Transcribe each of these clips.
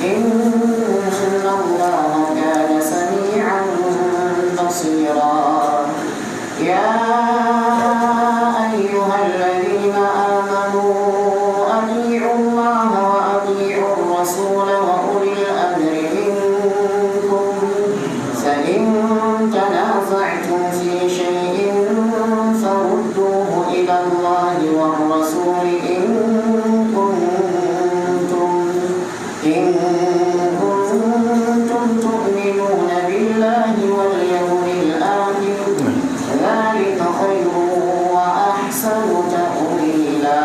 إن الله كان سميعا بصيرا يا أيها الذين آمنوا أطيعوا الله وأطيعوا الرسول وأولي الأمر منكم فإن تنازعتم في شيء فردوه إلى الله والرسول إن كنتم تؤمنون بالله واليوم الآخر ذلك خير وأحسن تأويلا.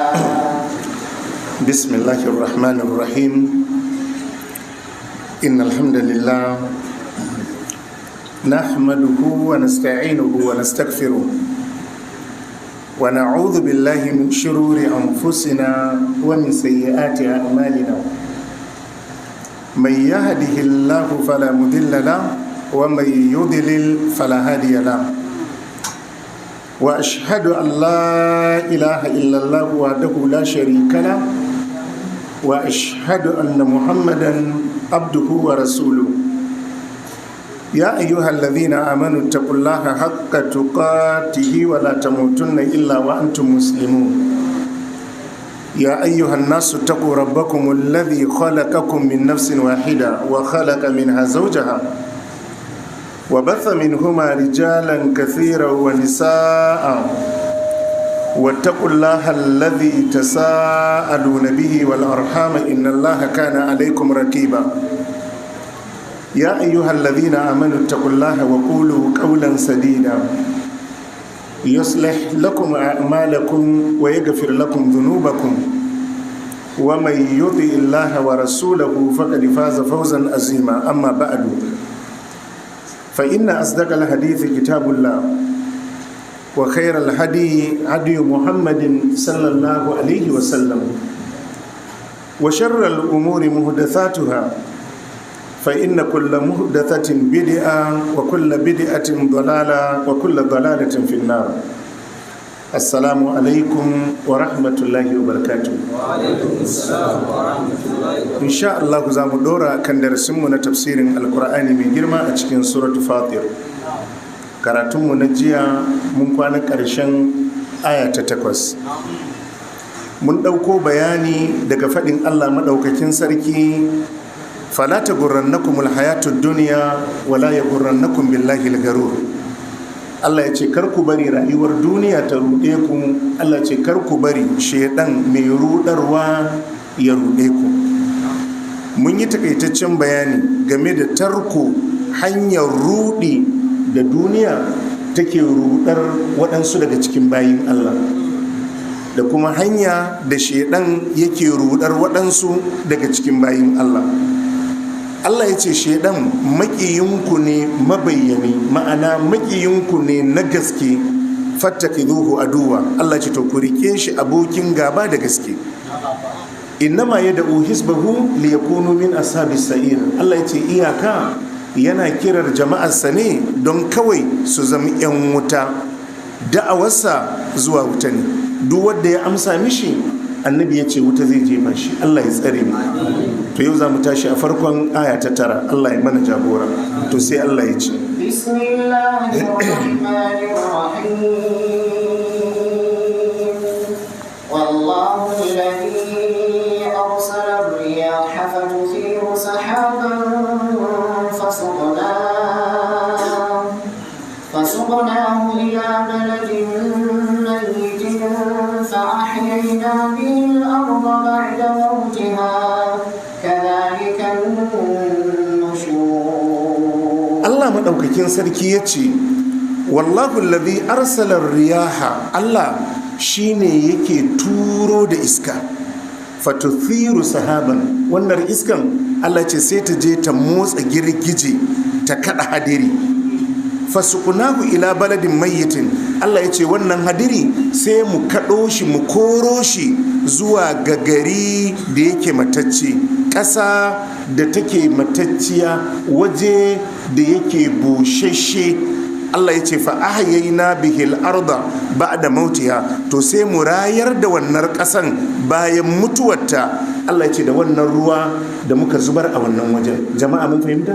بسم الله الرحمن الرحيم إن الحمد لله نحمده ونستعينه ونستغفره ونعوذ بالله من شرور أنفسنا ومن سيئات أعمالنا من يهده الله فلا مضل له ومن يضلل فلا هادي له وأشهد أن لا إله إلا الله وحده لا شريك له وأشهد أن محمدا عبده ورسوله يا أيها الذين آمنوا اتقوا الله حق تقاته ولا تموتن إلا وأنتم مسلمون يا أيها الناس اتقوا ربكم الذي خلقكم من نفس واحدة وخلق منها زوجها وبث منهما رجالا كثيرا ونساء واتقوا الله الذي تساءلون به والأرحام إن الله كان عليكم رقيبا يا أيها الذين آمنوا اتقوا الله وقولوا قولا سديدا يصلح لكم أعمالكم ويغفر لكم ذنوبكم ومن يطع الله ورسوله فقد فاز فوزا عظيما أما بعد فإن أصدق الحديث كتاب الله وخير الهدي هدي محمد صلى الله عليه وسلم وشر الأمور محدثاتها فإن كل محدثة بدعة وكل بدعة ضلالة وكل ضلالة في النار. السلام عليكم ورحمة الله وبركاته. وعليكم السلام ورحمة الله وبركاته. إن شاء الله زام دورا كان درسمنا تفسير القرآن من جرما أشكين سورة فاطر. كراتم نجيا من كان كرشن آية 8. mun ɗauko bayani daga faɗin Allah maɗaukakin sarki fala tagurrannakumul hayatud dunya wala yagurrannakum billahi al-gharur. Allah ya ce kar ku bari rayuwar duniya ta ruɗe ku. Allah ya ce kar ku bari shedan mai ruɗarwa ya ruɗe ku. Mun yi takaitaccen bayani game da tarko hanyar ruɗi da duniya take ruɗar waɗansu daga cikin bayin Allah da kuma hanya da shedan yake ruɗar waɗansu daga cikin bayin Allah. Allah ya ce shedan makiyinku ne mabayyani, ma'ana makiyinku ne na gaske, fattakizuhu aduwa. Allah ce to ku rike shi abokin gaba da gaske. Innama yad'u hisbahu liyakunu min ashabis sa'ir. Allah ya ce iyaka yana kirar jama'arsa ne don kawai su zama 'yan wuta, da'awarsa zuwa wuta ne. Duk wanda ya amsa mishi annabi ya ce wuta zai jefa shi. Allah ya tsare mu. To yau za mu tashi a farkon aya ta 9. Allah ya mana jagora. To sai Allah ya ce Bismillahirrahmanirrahim. Wallahu alladhi arsala ar-riyaha fatuthiru sahaban فسقناه إلى بلد ميت فأحيينا به الأرض بعد موتها كذلك النشور. Allah madaukakin sarki yace wallahu alladhi arsala ar-riyaha. Allah shine yake turo da iska fatuthiru sahaban. Wannan iskan Allah ce sai ta je ta motsa girgije ta kada hadiri. fasukunahu ila baladin mayyitin. Allah ya ce wannan hadiri sai mu kaɗo shi mu koro shi zuwa ga gari da yake matacce, ƙasa da take matacciya, waje da yake bushashe. Allah ya ce fa ahyayna bihil arda ba'da mautiha. To sai mu rayar da wannan ƙasan bayan mutuwarta Allah ya ce da wannan ruwa da muka zubar a wannan wajen. Jama'a mun fahimta?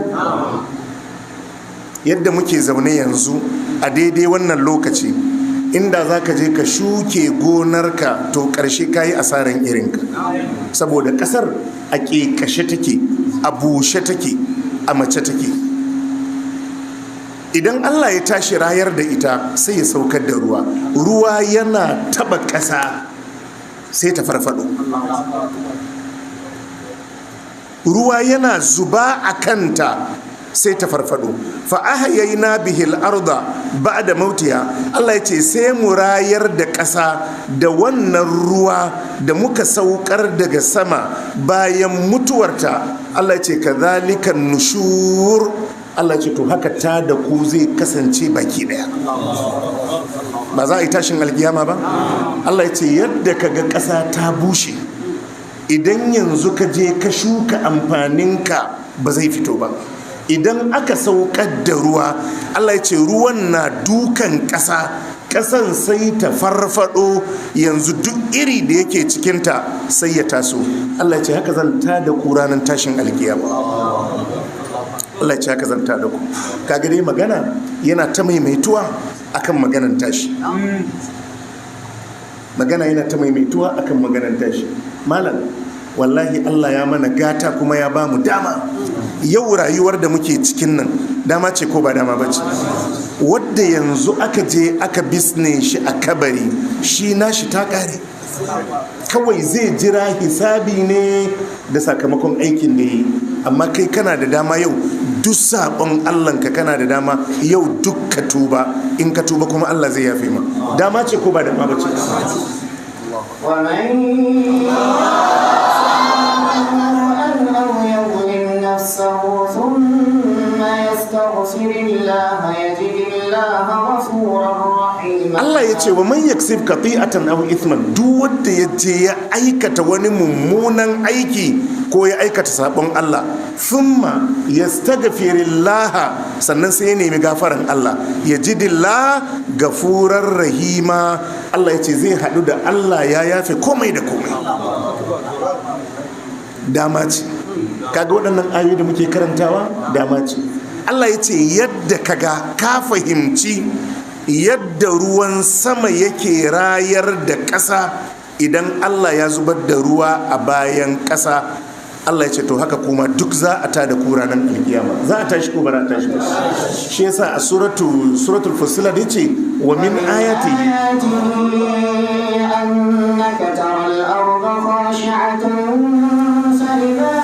Yadda muke zaune yanzu a daidai wannan lokaci, inda za ka je ka shuke gonarka to ƙarshe ka yi asaran irinka, saboda ƙasar a ƙeƙashe take, a bushe take, a mace take. Idan Allah ya tashi rayar da ita sai ya saukar da ruwa yana taba ƙasa sai ta farfado, ruwa yana zuba a kanta sai ta farfado. Fa ahyayna bihil arda ba'da mautiha, Allah ya ce sai mu rayar da ƙasa da wannan ruwa da muka saukar daga sama bayan mutuwarta. Allah ya ce kadhalika nushur, Allah ce to haka ta da ku zai kasance baki daya. Ba za a yi tashin alkiyama ba? Allah ya ce yadda ka ga ƙasa ta bushe, idan yanzu ka je ka shuka amfaninka ba zai fito ba. Idan aka saukar da ruwa, Allah ya ce ruwan na dukan ƙasa, ƙasan sai ta farfado, yanzu duk iri da yake cikinta sai ya taso. Allah ya ce haka zan ta da ku ranar tashin alkiyama. Allah ya haka zanta da ku. Kaga dai magana yana ta maimaituwa akan maganan tashi. Magana yana ta maimaituwa akan maganan tashi. Malam, wallahi Allah ya mana gata kuma ya ba mu dama. Yau rayuwar da muke cikin nan dama ce ko ba dama ba ce? Wadda yanzu aka je aka bisne shi a kabari, shi nashi ta kare. Kawai zai jira hisabi ne da sakamakon aikin da yi. Amma kai kana da dama yau, duk saɓon Allahnka kana da dama yau duk ka tuba. In ka tuba kuma Allah zai yafe ma. Dama ce ko ba dama ba ce? Allah ya ce wa man yaksib qati'atan aw ithman, duk wanda ya je ya aikata wani mummunan aiki ko ya aikata sabon Allah, thumma yastaghfirullah, sannan sai ya nemi gafaran Allah, yajidillah gafurar rahima, Allah ya ce zai haɗu da Allah ya yafe komai da komai. Dama ce. Kaga waɗannan ayoyi da muke karantawa dama ce. Allah ya ce yadda kaga ka fahimci yadda ruwan sama yake rayar da ƙasa idan Allah ya zubar da ruwa a bayan ƙasa. Allah ya ce to haka kuma duk za a tada ku ranar alkiyama. Za a tashi ko ba za a tashi ba? Shi yasa a suratul Fussilat yace wa min ayatihi annaka taral arda khashi'atan fa idha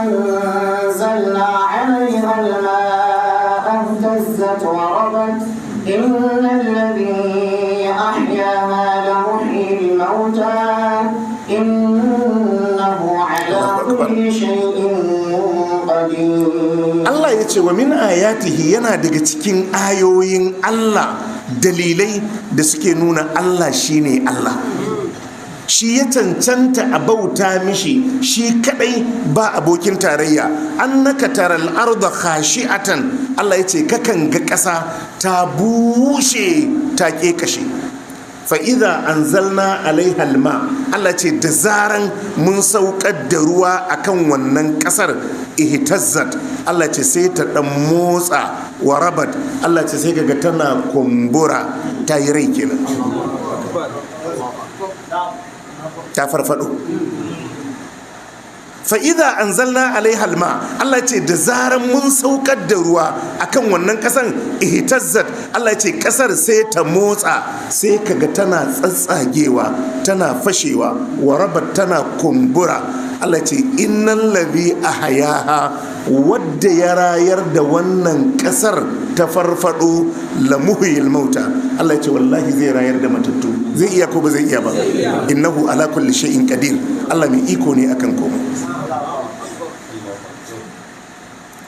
anzalna 'alayha al-ma'a ihtazzat wa rabat innal ladhi ahyaha la muhyil mauta Allah ya ce wa min ayatihi, yana daga cikin ayoyin Allah dalilai da suke nuna Allah shine Allah, shi ya cancanta a bauta mishi shi kadai ba abokin tarayya. Annaka taral arda khashi'atan, Allah ya ce kakan ga ƙasa ta bushe ta kekashe. fa'iza an zalna alaihal ma, Allah ce da zaran mun saukar da ruwa akan wannan kasar ihtazzat, Allah ce sai ta dan motsa, wa rabat, Allah ce sai kaga tana kumbura, ta yi rai kenan, ta farfado. fa'iza an zalna alaihal ma, Allah ce da zaran mun saukar da ruwa akan wannan kasan ihtazzat, Allah ce kasar sai ta motsa, sai kaga tana tsatsagewa, tana fashewa, wa rabat tana kumbura. Allah ce innal ladhi ahyaha, wadda ya rayar da wannan kasar ta farfado, la muhyil mauta, Allah ce wallahi zai rayar da matattu. Zai iya ko ba zai iya ba? Innahu ala kulli shay'in qadir, Allah mai iko ne akan komai.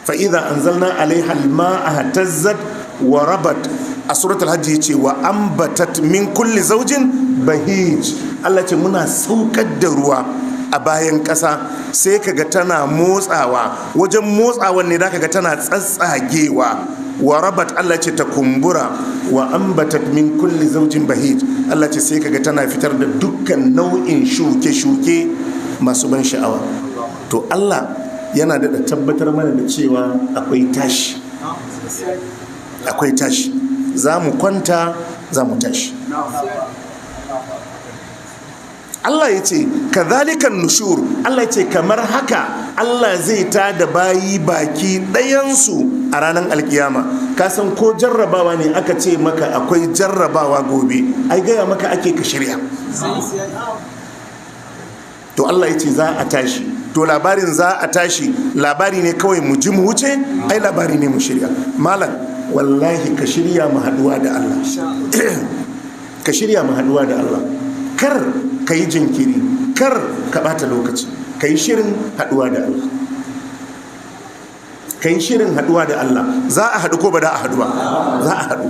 fa'iza an zalna alaiha alma'a hatazzat wa rabat, a suratul hajji ce wa ambatat min kulli zaujin bahij, Allah ce muna saukar da ruwa a bayan ƙasa, sai kaga tana motsawa, wajen motsawan ne da kaga tana tsatsagewa, wa rabat, Allah ce ta kumbura, wa ambatat min kulli zaujin bahij, Allah ce sai kaga tana fitar da dukkan nau'in shuke-shuke masu ban sha'awa. To Allah yana da tabbatar mana da cewa akwai tashi, akwai tashi, za mu kwanta za mu tashi. Allah ya ce kadhalikan nushur, Allah ya ce kamar haka Allah zai ta da bayi baki ɗayansu a ranar alkiyama. Ka san ko jarrabawa ne aka ce maka akwai jarrabawa gobe, ai gaya maka ake ka shirya. To Allah ya ce za a tashi, to labarin za a tashi labari ne kawai mu ji mu wuce, ai labari ne mu shirya. Malam wallahi ka shirya mu haduwa da Allah ka shirya mu haduwa da Allah, kar ka yi jinkiri, kar ka bata lokaci, ka yi shirin haduwa da Allah, ka yi shirin haduwa da Allah. Za a haɗu ko ba da a haɗu ba? Za a haɗu.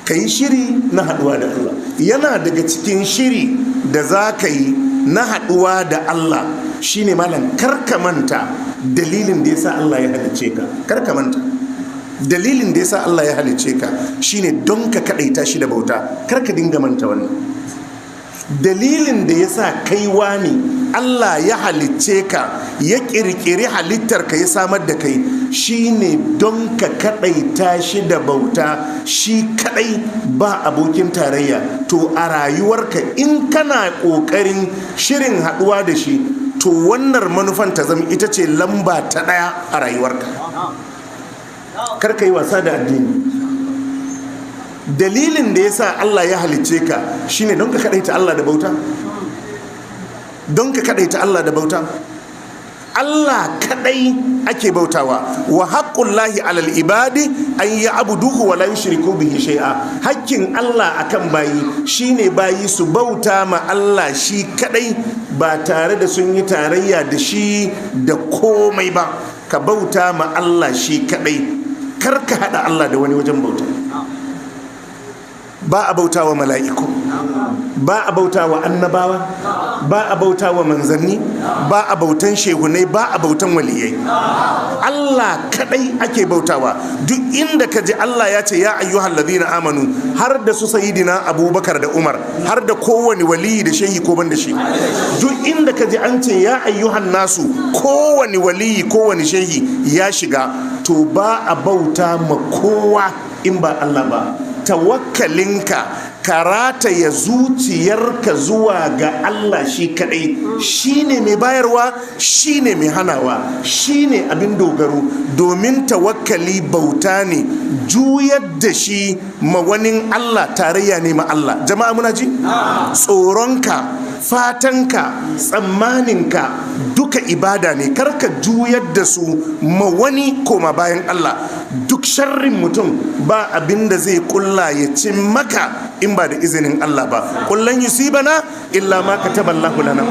Ka yi shiri na haduwa da Allah. Yana daga cikin shiri da za ka yi na haduwa da Allah shine malam, kar ka manta dalilin da yasa Allah ya halice ka. Kar ka manta dalilin da yasa Allah ya halice ka shine don ka kadaita shi da bauta. Kar ka dinga manta wannan dalilin da yasa kai wani Allah ya halicce ka, ya kirkiri halittar ka, ya samar da kai shine don ka kadaita shi da bauta, shi kadai ba abokin tarayya. To a rayuwarka in kana kokarin shirin haduwa da shi, to wannan manufan ta zama ita ce lamba ta daya a rayuwarka. Kar ka yi wasa da addini. Dalilin da yasa Allah ya halicce ka shine don ka kadaita Allah da bauta, don ka kadaita Allah da bauta. Allah kadai ake bautawa. Wa haqqullahi alal ibadi an ya'buduhu wa la yushriku bihi shay'a. Hakkin Allah akan bayi shine bayi su bauta ma Allah shi kadai ba tare da sun yi tarayya da shi da komai ba. Ka bauta ma Allah shi kadai, kar ka hada Allah da wani wajen bauta. Ba a bauta wa mala'iku, ba a bauta wa annabawa, ba a bauta wa manzanni, ba a bautan shehunai, ba a bautan waliyai. Allah kadai ake bautawa. Duk inda ka ji Allah ya ce ya ayyuhal ladhina amanu, har da su sayidina Abubakar da Umar, har da kowane waliyi da shehi ko ban da shi. Duk inda ka ji an ce ya ayyuhan nasu, kowane waliyi kowane shehi ya shiga. To ba a bauta ma kowa in ba Allah ba. Tawakkalinka, karata ya zuciyarka zuwa ga Allah shi kadai, shine mai bayarwa, shine mai hanawa, shine abin dogaro. Domin tawakkali bauta ne, juyar da shi ma wani Allah tarayya ne ma Allah. Jama'a muna ji? Tsoronka, fatanka, tsammaninka duka ibada ne. Karka juyar da su ma wani koma bayan Allah. Duk sharrin mutum ba abin da zai kulla ya cin maka in ba da izinin Allah ba. Kullan yusibana illa ma kataballahu lana.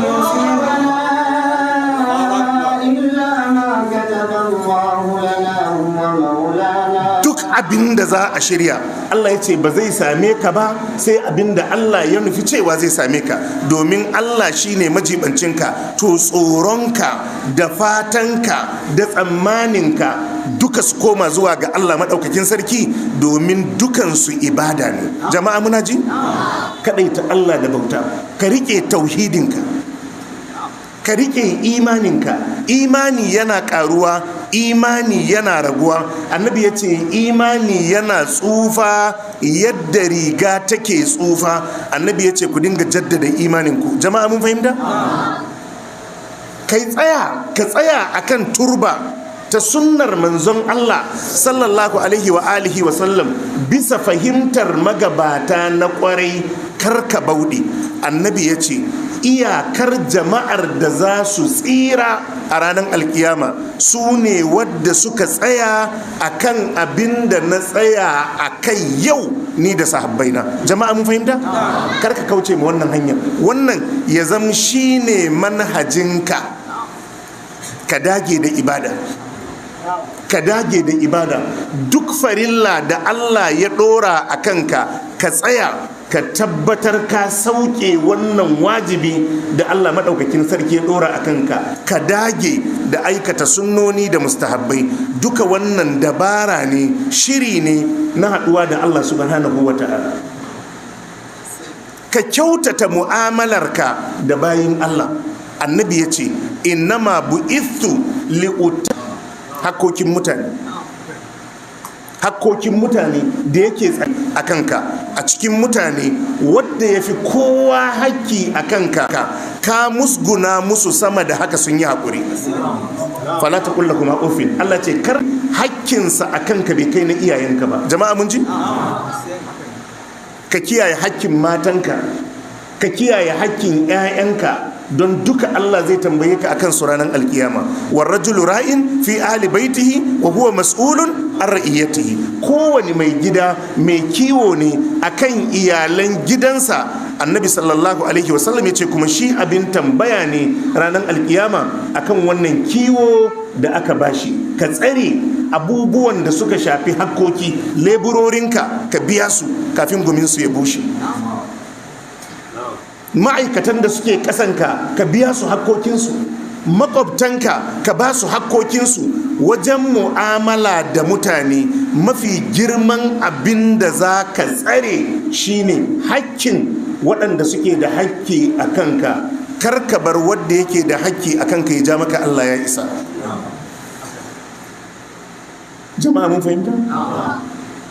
Duk abin da za a shirya, Allah ya ce ba zai same ka ba sai abin da Allah ya nufi cewa zai same ka. Domin Allah shine majibancinka. To tsoronka da fatanka da tsammaninka duka su koma zuwa ga Allah maɗaukakin sarki, domin dukansu ibada ne. Jama'a muna ji? Kaɗaita Allah da bauta, ka riƙe tauhidinka, ka riƙe imaninka. Imani yana ƙaruwa, imani yana raguwa. Annabi ya ce imani yana tsufa yadda riga take tsufa. Annabi ya ce ku dinga jaddada imaninku. Jama'a mun fahimta? Ka tsaya akan turba ta sunnar manzon Allah sallallahu alaihi wa alihi wa sallam, bisa fahimtar magabata na kwarai, karka bauɗe. Annabi ya ce iyakar jama'ar da za su tsira a ranar alkiyama su ne wadda suka tsaya akan abin da na tsaya a kai yau ni da sahabbaina. Jama'a mun fahimta? Karka kauce ma wannan hanyar. Wannan ya zama shine manhajinka. Ka dage da ibada, ka dage da ibada. Duk farilla da Allah ya dora a kanka, ka tsaya ka tabbatar ka sauke wannan wajibi da Allah maɗaukakin sarki ya dora a kanka. Ka dage da aikata sunnoni da mustahabbai. Duka wannan dabara ne, shiri ne na haɗuwa da Allah subhanahu wa ta'ala. ka kyautata mu'amalarka da bayin Allah. Annabi ya ce innama bu'ithu li'uta hakkokin mutane da yake a kanka a cikin mutane wadda ya fi kowa haƙƙi a kanka ka musguna musu sama da haka sun yi haƙuri. Fala ta kulla kuma ofin Allah ce kar haƙƙinsa a kanka bai kai na iyayenka ba. Jama'a mun ji? Ka kiyaye haƙƙin matanka, ka kiyaye haƙƙin 'ya'yanka, don duka Allah zai tambaye ka akan su ranar alkiyama. War rajulu ra'in fi ahli baitihi wa huwa mas'ulun an ra'iyatihi. Kowani mai gida mai kiwo ne akan iyalan gidansa. Annabi sallallahu alaihi wasallam ya ce kuma shi abin tambaya ne ranar alkiyama akan wannan kiwo da aka bashi. Ka tsare abubuwan da suka shafi hakkoki, leburorinka ka biya su kafin guminsu ya bushe. Ma'aikatan da suke kasanka ka biya su hakkokinsu, makwabtanka ka ba su hakkokinsu. Wajen mu'amala da mutane mafi girman abin da za ka tsare shine hakkin waɗanda suke da hakki a kanka. Kar ka bar wadda yake da hakki a kanka ya ja maka Allah ya isa. Jama'a mun fahimta?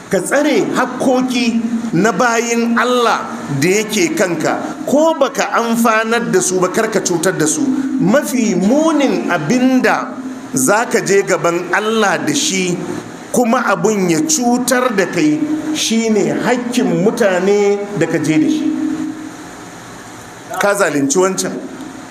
Ka tsare hakkoki na bayin Allah da yake kanka, ko baka amfanar da su ba karka cutar da su. Mafi munin abinda zaka je gaban Allah da shi kuma abun ya cutar da kai shine hakkin mutane da ka je da shi. Ka zalunci wancan,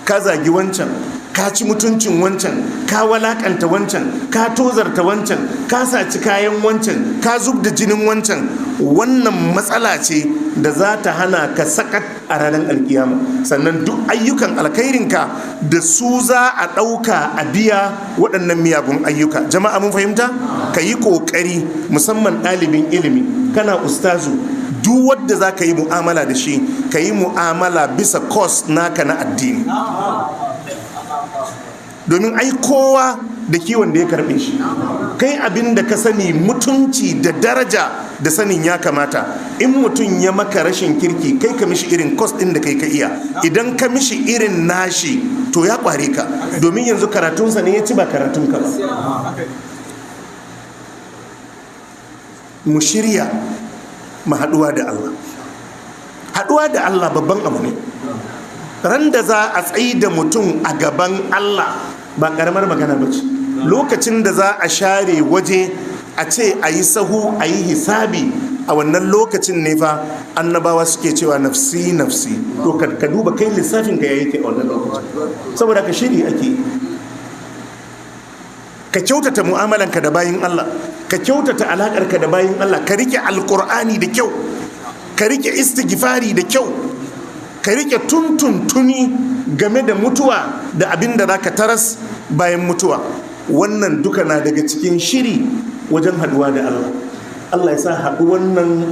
ka zagi wancan, ka ci mutuncin wancan, ka walakanta wancan, ka tozarta wancan, ka saci kayan wancan, ka zub da jinin wancan. Wannan matsala ce da za ta hana ka sakat a ranar alkiyama. Sannan duk ayyukan alkhairinka da su za a ɗauka a biya waɗannan miyagun ayyuka. Jama'a mun fahimta? Ka yi ƙoƙari, musamman ɗalibin ilimi, kana ustazu, duk wadda za ka yi mu'amala da shi, ka yi mu'amala bisa kos naka na addini. Domin ai kowa da kiwon da ya karbe shi. Kai abin da ka sani mutunci da daraja da sanin ya kamata. In mutum ya maka rashin kirki, kai ka mishi irin kos ɗin da kai ka iya. Idan ka mishi irin nashi to ya kware ka, domin yanzu karatunsa ne ya ci ba karatunka ba. Mu shirya mu haɗuwa da Allah. Haɗuwa da Allah babban abu ne. Ran da za a tsayi da mutum a gaban Allah ba karamar magana ba ce. Lokacin da za a share waje a ce a yi sahu a yi hisabi, a wannan lokacin ne fa annabawa suke cewa nafsi nafsi. To ka duba kai lissafin ka yayi kai a wannan lokacin. Saboda ka shiri ake, ka kyautata mu'amalanka da bayin Allah, ka kyautata alaƙarka da bayin Allah, ka rike alƙur'ani da kyau, ka rike istighfari da kyau, ka rike tuntuntuni game da mutuwa da abin da zaka taras bayan mutuwa. Wannan duka na daga cikin shiri wajen haduwa da Allah. Allah ya sa haɗu wannan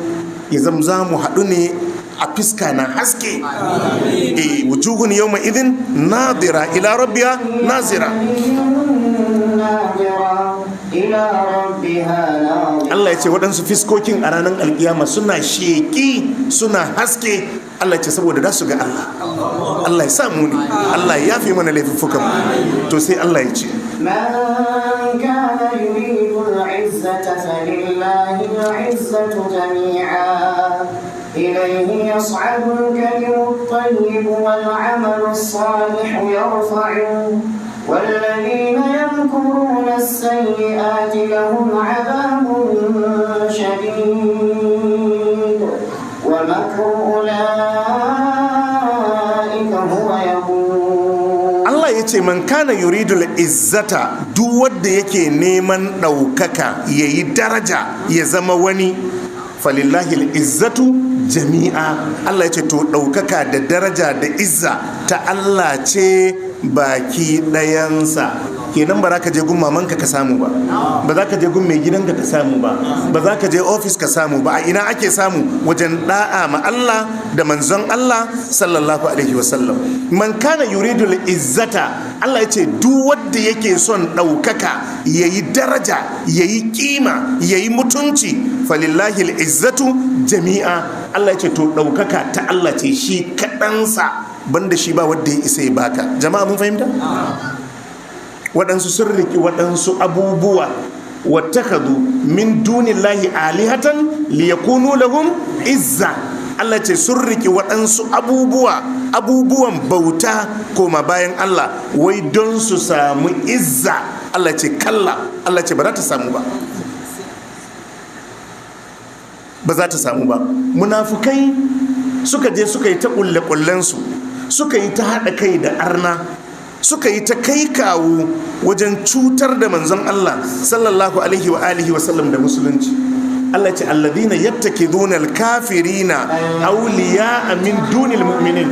ya zamza mu haɗu ne a fiska na haske. Wujuhun yawma idhin nadira ila rabbiha nazira. Allah ya ce waɗansu fiskokin a ranar alkiyama suna sheƙi suna haske. Allah ya ce saboda da su ga Allah. Allah ya sa mu ne, Allah ya yafe mana laifuffukan mu. To sai Allah ya ce man kana yuridu al-izzata falillahi al-izzatu jami'a ilayhi yas'adu al-kalimu at-tayyib wal-'amalu as-salihu yarfa'uhu والذين يمكرون السيئات لهم عذاب شديد ومكر أولئك هو يبور. Allah ya ce man kana yuridul izzata, duk wanda yake neman ɗaukaka ya yi daraja ya zama wani, falillahi izzatu jami'a. Allah ya ce to ɗaukaka da daraja da izza ta Allah ce baki ɗayansa. Kenan ba za ka je gun mamanka ka samu ba, ba za ka je gun mai gidanka ka samu ba, ba za ka je ofis ka samu ba. A ina ake samu? Wajen da'a ma Allah da manzon Allah sallallahu alaihi wasallam. Man kana yuridul izzata, Allah ya ce duk wanda yake son ɗaukaka, yayi daraja, yayi kima, yayi mutunci, falillahi al'izzatu jami'a. Allah ya ce to ɗaukaka ta Allah ce shi kaɗansa, banda shi ba wanda ya isa ya baka. Jama'a mun fahimta? Waɗansu sun riki waɗansu abubuwa wattakadu min dunillahi alihatan liyakunu lahum izza. Allah ce sun riki waɗansu abubuwan bauta koma bayan Allah wai don su samu izza. Allah ce kalla, Allah ce ba za ta samu ba, ba za ta samu ba. Munafukai suka je suka yi ta ƙulle-ƙullensu, suka yi ta haɗa kai da arna, suka yi ta kai kawo wajen cutar da manzon Allah sallallahu alaihi wa alihi wa sallam da musulunci. Allah ce alladhina yattakiduna al-kafirina awliya'a min dunil mu'minin.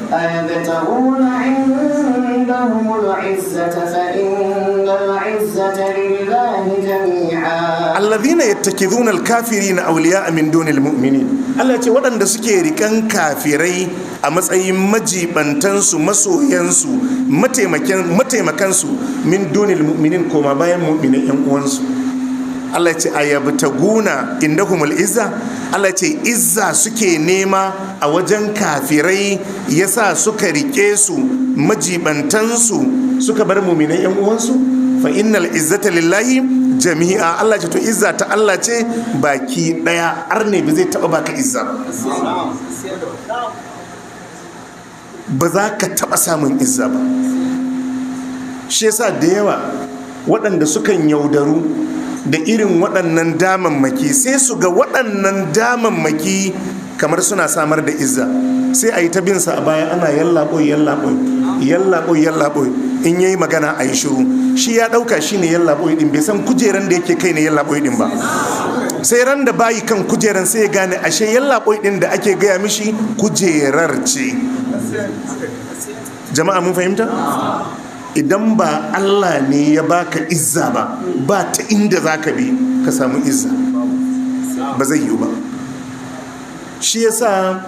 أيبتغون عندهم العزة فإن العزة لله جميعا. alladhina yattakiduna al-kafirina awliya'a min dunil mu'minin. Allah ya ce waɗanda suke rikan kafirai a matsayin majibantansu, masoyansu, mataimakansu min dunil mu'minin koma bayan mu'minai yan uwansu. Allah ya ce ayabtaguna indahumul izza. Allah ya ce izza suke nema a wajen kafirai yasa suka rike su majibantansu suka bar mu'minai yan uwansu. Fa innal izzata lillahi jami'a. Allah ce to izza ta Allah ce baki daya, arne ba zai taba baka izza ba za ka taba samun izza ba. Shi yasa da yawa waɗanda sukan yaudaru da irin waɗannan damammaki sai su ga waɗannan damammaki kamar suna samar da izza, sai a yi ta binsa a baya ana yallaɓoi in yayi magana a yi shiru. Shi ya ɗauka shi ne yallaɓoi ɗin, bai san kujeran da yake kai ne yallaɓoi ɗin ba. Sai ran da bayi kan kujeran sai ya gane ashe yallaɓoi ɗin da ake gaya mishi kujerar ce. Jama'a mun fahimta? Idan ba Allah ne ya baka izza ba, ba ta inda za ka bi ka samu izza, ba zai yiwu ba. Shi yasa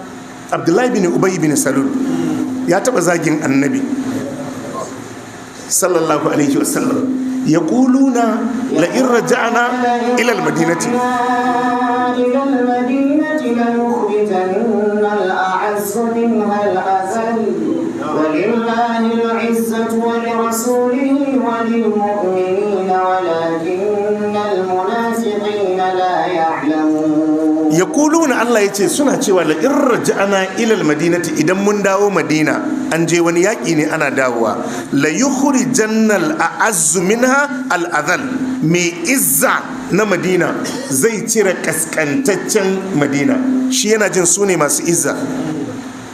Abdullahi bin Ubay bin Salul ya taɓa zagin annabi sallallahu alaihi wasallam. yaquluna la in raja'na ila al-madinati ولله العزة ولرسوله وللمؤمنين ولكن المنافقين لا يعلمون. yaquluna Allah yace suna cewa la in raja'na ila al-madinati, idan mun dawo Madina an je wani yaki ne ana dawowa, la yukhrijanna al-a'azzu minha al-adhal. mai izza na Madina zai cire kaskantaccen Madina. Shi yana jin su ne masu izza.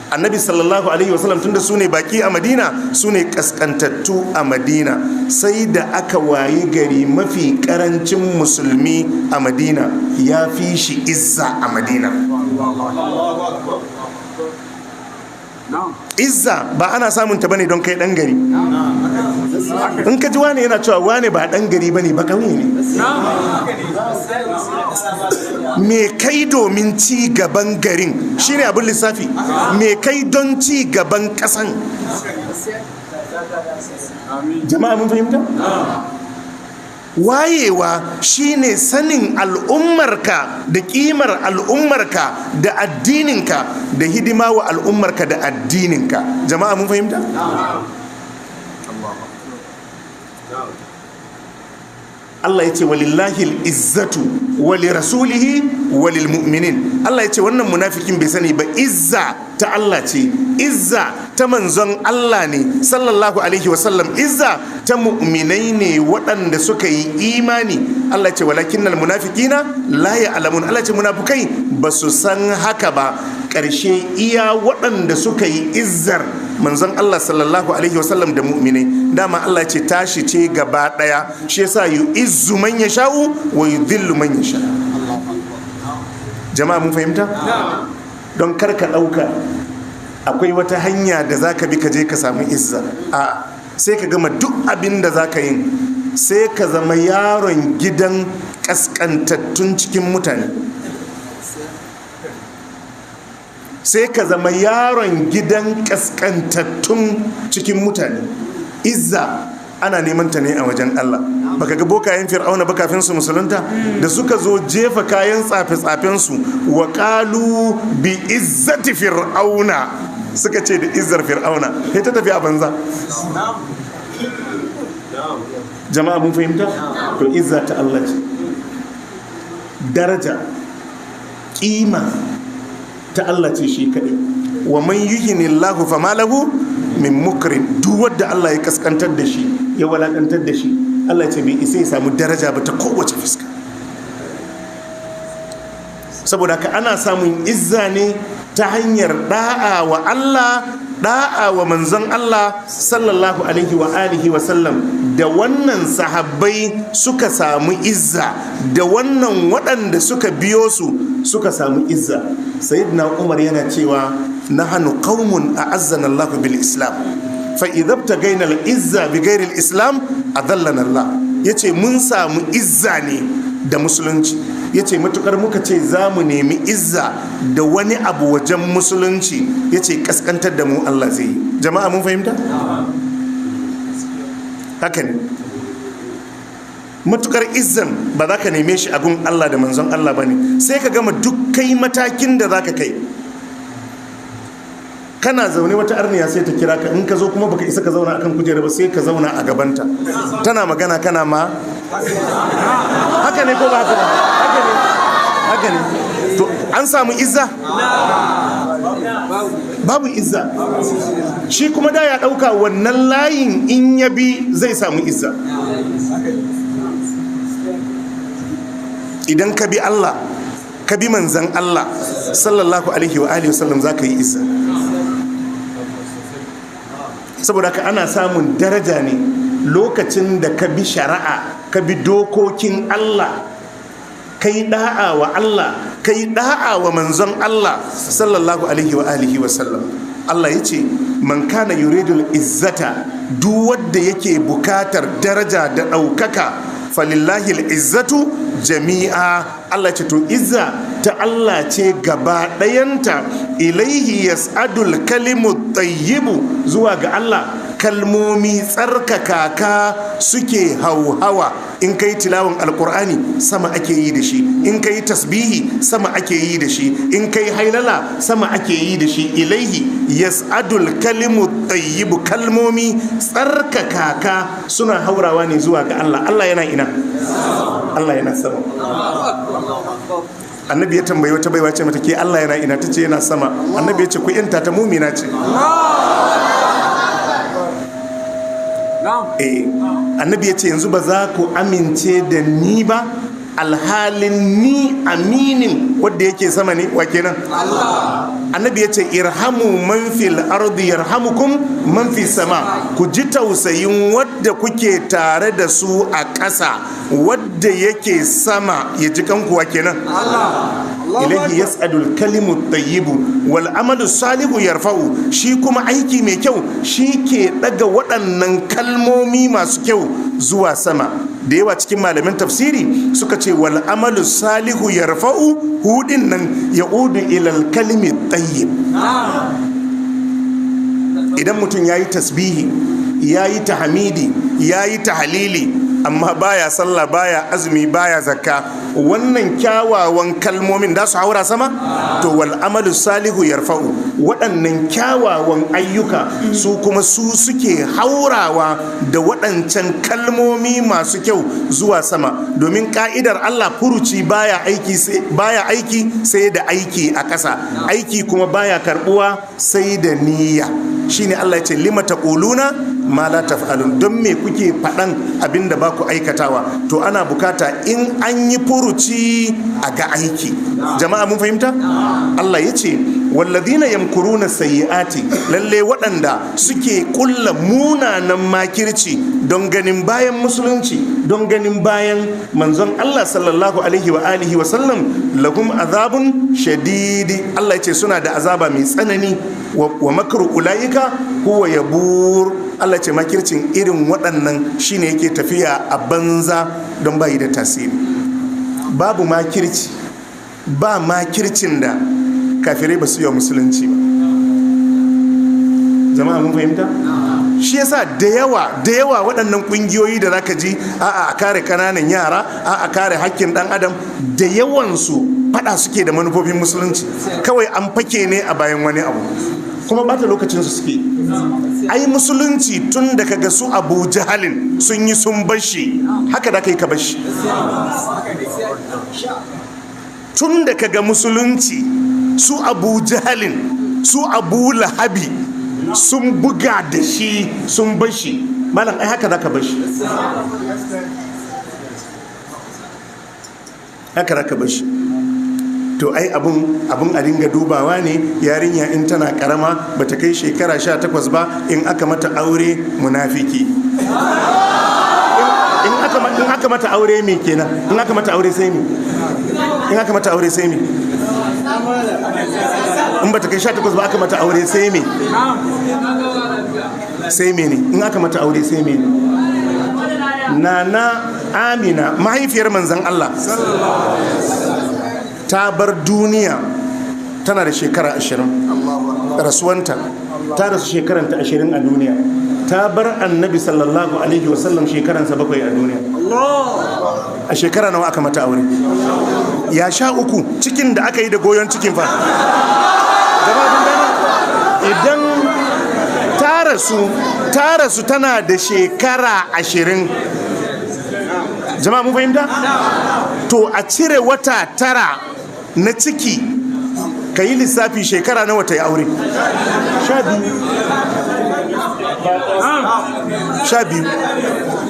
Annabi sallallahu alaihi wasallam tunda su ne baki a Madina, su ne kaskantattu a Madina. Sai da aka wayi gari mafi karancin musulmi a Madina ya fi shi izza a Madina. Izza ba ana samun ta bane don kai dan gari. In ka ji wane yana cewa wane ba dan gari bane, ba kauye ne. Me kai domin ci gaban garin shine abin lissafi. Me kai don ci gaban kasan. Jama'a mun fahimta? Wayewa shine sanin al'ummarka da kimar al'ummarka da addininka da hidima wa al'ummarka da addininka. Jama'a mun fahimta? Allah ya ce walillahi al'izzatu wali rasulihi walil mu'minin. Allah ya ce wannan munafikin bai sani ba, izza ta Allah ce, izza ta manzon Allah ne sallallahu alaihi wasallam, izza ta mu'minai ne waɗanda suka yi imani. Allah ce walakinnal munafiqina la ya'lamun. Allah ce munafukai ba su san haka ba. Ƙarshe iya waɗanda suka yi izzar manzon Allah sallallahu alaihi wasallam da mu'minai, dama Allah ce tashi ce gaba ɗaya. Shi yasa yu'izzu man yasha'u wa yudhillu man yasha. Jama'a mun fahimta? Don karka ɗauka akwai wata hanya da za ka bi ka je ka samu izza. A sai ka gama duk abin da za ka yi, sai ka zama yaron gidan ƙasƙantattun cikin mutane. sai ka zama yaron gidan kaskantattun cikin mutane. Izza ana neman ta ne a wajen Allah. Baka ga bokayen fir'auna ba kafin su musulunta da suka zo jefa kayan tsafe-tsafen su wa qalu bi izzati fir'auna, suka ce da izzar fir'auna, sai ta tafi a banza. Jama'a mun fahimta? To izza ta Allah ce, daraja kima ta Allah ce shi kadai. Wa man yuhinillahu fama lahu min mukrim. Duk wanda Allah ya kaskantar da shi, ya walakantar da shi, Allah ce bai isa ya samu daraja ba ta kowace fuska. Saboda haka ana samun izza ne ta hanyar da'a wa Allah, da'a wa manzon Allah sallallahu alaihi wa alihi wa sallam. Da wannan sahabbai suka samu izza, da wannan waɗanda suka biyo su suka samu izza. Sayyidina Umar yana cewa nahnu qaumun a'azzana Allah bil Islam, fa idza btagayna al izza bi ghairi al Islam adallana Allah. Yace mun samu izza ne da musulunci. Yace matukar muka ce za mu nemi izza da wani abu wajen musulunci, yace kaskantar da mu Allah zai yi. Jama'a mun fahimta? Haka ne. Matukar izzan ba za ka neme shi a gun Allah da manzon Allah ba ne, sai ka gama duk kai matakin da za ka kai. Kana zaune wata arniya sai ta kira ka, in ka zo kuma baka isa ka zauna akan kujera ba sai ka zauna a gabanta, tana magana kana ma haka ne ko ba haka ba? Haka ne. To an samu izza? Babu izza. Shi kuma da ya dauka wannan layin in ya bi zai samu izza. Idan ka bi Allah, ka bi manzan Allah sallallahu alaihi wa alihi wasallam, za ka yi izza. Saboda ka ana samun daraja ne lokacin da ka bi shari'a, ka bi dokokin Allah, ka yi da'a wa Allah, ka yi da'a wa manzon Allah sallallahu alaihi wa alihi wasallam. Allah ya ce man kana yuridul izzata, duk wanda yake bukatar daraja da ɗaukaka, falillahi al'izzatu jami'a. Allah ce to izza ta Allah ce gaba ɗayanta. Ilaihi yas'adul kalimu tayyibu, zuwa ga Allah kalmomi tsarkakaka suke hauhawa. In kai tilawan alkur'ani sama ake yi da shi, in kai tasbihi sama ake yi da shi, in kai hailala sama ake yi da shi. Ilaihi yas'adul kalimu tayyibu, kalmomi tsarkakaka suna haurawa ne zuwa ga Allah. Allah yana ina? Allah yana sama. Annabi ya tambayi wata baiwa ce mata, ke Allah yana ina? Ta ce yana sama. Annabi ya ce ku yanta ta, mumina ce. Annabi ya ce yanzu ba za ku amince da ni ba alhalin ni aminin wadda yake sama ne? Wa kenan? Annabi ya ce irhamu man fil ardi yarhamukum man fis sama. Ku ji tausayin wadda kuke tare da su a ƙasa, wadda yake sama ya ji kanku. Wa kenan? Ilahi yas'adul kalimu tayyibu wal amalu salihu yarfa'u. Shi kuma aiki mai kyau shi ke daga waɗannan kalmomi masu kyau zuwa sama. Da yawa cikin malamin tafsiri suka ce wal amalu salihu yarfa'u, hudin nan ya'udu ilal kalimi tayyib. Idan mutum yayi tasbihi, yayi tahmidi, yayi tahlili, amma baya sallah, baya azumi, baya zakka, wannan kyawawan kalmomin da su haura sama? To wal amalu salihu yarfa'u, waɗannan kyawawan ayyuka su kuma su suke haurawa da waɗancan kalmomi masu kyau zuwa sama. Domin ka'idar Allah, furuci baya aiki sai da aiki a ƙasa, aiki kuma baya karbuwa sai da niyya. Shine Allah ya ce lima taquluna ma la taf'alun, don me kuke faɗan abinda ba ku aikatawa? To ana bukata in an yi furuci a ga aiki. Jama'a mun fahimta? Allah ya ce walladhina yamkuruna sayyi'ati, lalle waɗanda suke kulla munanan makirci don ganin bayan musulunci, don ganin bayan manzon Allah sallallahu alaihi wa alihi wa sallam, lahum azabun shadidi. Allah ya ce suna da azaba mai tsanani. Wa makru ulaika huwa yabur. Allah ce makircin irin waɗannan shine yake tafiya a banza don bayi da tasiri. Babu makirci, ba makircin da kafirai ba su yi wa musulunci ba. Jama'a mun fahimta? Shi yasa da yawa waɗannan ƙungiyoyi da zaka ji a kare kananan yara, a kare hakkin ɗan adam, da yawansu faɗa suke da manufofin musulunci, kawai an fake ne a bayan wani abu, kuma bata lokacinsu suke. Ai musulunci tun da kaga su Abu Jahalin sun yi sun bashi, haka da kai ka bashi. Tun da kaga musulunci su Abu Jahalin, su Abu Lahabi sun buga da shi sun bashi, malam ai haka zaka bashi, haka zaka bashi. To ai abun a dinga dubawa ne. Yarinya in tana karama bata kai shekara 18 ba, in aka mata aure munafiki. In aka mata aure me kenan? In aka mata aure sai me? In aka mata aure sai me? In bata kai 18 ba aka mata aure sai me? Sai me ne? In aka mata aure sai me ne? Nana Amina mahaifiyar manzon Allah ta bar duniya tana da shekara 20, rasuwanta ta rasu shekaranta 20 a duniya. Ta bar annabi sallallahu alaihi wasallam shekaransa 7 a duniya. A shekara nawa aka mata aure? Ya sha 3 cikin da aka yi da goyon cikin fa. Idan ta rasu tana da shekara 20, jama'a mun fahimta? To a cire wata 9 na ciki, ka yi lissafi shekara nawa ta yi aure? 12.